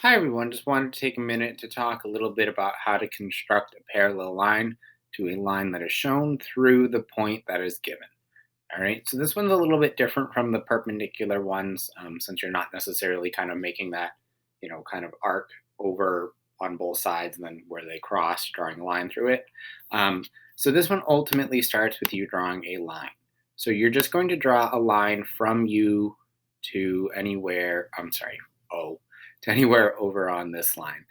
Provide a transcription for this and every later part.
Hi everyone, just wanted to take a minute to talk a little bit about how to construct a parallel line to a line that is shown through the point that is given. All right, so this one's a little bit different from the perpendicular ones since you're not necessarily kind of making that, kind of arc over on both sides and then where they cross, drawing a line through it. Um, so this one ultimately starts with you drawing a line. So you're just going to draw a line from you to anywhere, I'm sorry, O, to anywhere over on this line.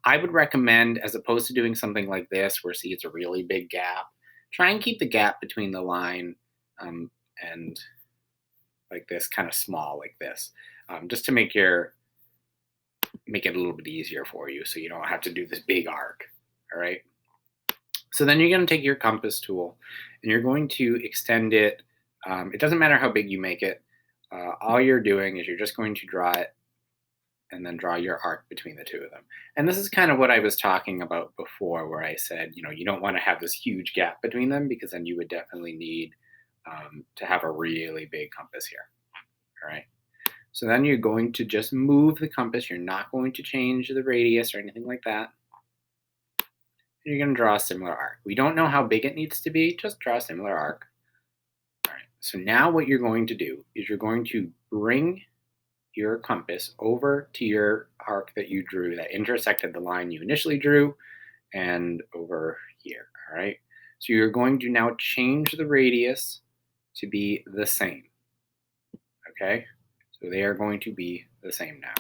I would recommend, as opposed to doing something like this, where see it's a really big gap, try and keep the gap between the line um, and like this kind of small like this, just to make it a little bit easier for you, so you don't have to do this big arc. All right. So then you're going to take your compass tool and you're going to extend it. It doesn't matter how big you make it. All you're doing is you're just going to draw it and then draw your arc between the two of them. And this is kind of what I was talking about before, where I said, you don't want to have this huge gap between them because then you would definitely need to have a really big compass here. All right. So then you're going to just move the compass. You're not going to change the radius or anything like that. And you're going to draw a similar arc. We don't know how big it needs to be, just draw a similar arc. All right. So now what you're going to do is you're going to bring your compass over to your arc that you drew that intersected the line you initially drew and over here. All right. So you're going to now change the radius to be the same. Okay. So they are going to be the same now.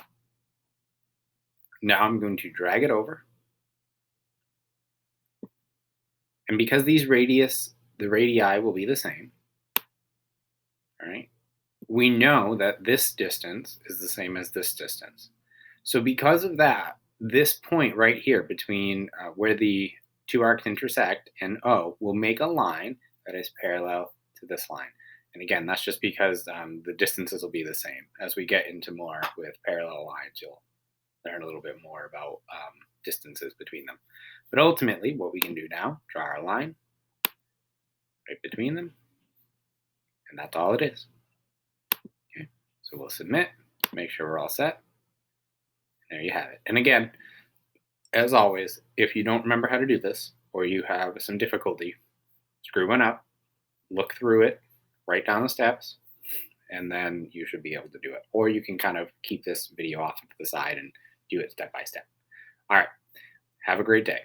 Now I'm going to drag it over. And because the radii will be the same, all right, we know that this distance is the same as this distance. So because of that, this point right here between where the two arcs intersect and O will make a line that is parallel to this line. And again, that's just because the distances will be the same. As we get into more with parallel lines, you'll learn a little bit more about distances between them. But ultimately, what we can do now, draw our line right between them, and that's all it is. Okay, so we'll submit, make sure we're all set. There you have it. And again, as always, if you don't remember how to do this or you have some difficulty, screw one up, look through it, write down the steps, and then you should be able to do it. Or you can kind of keep this video off to the side and do it step by step. All right. Have a great day.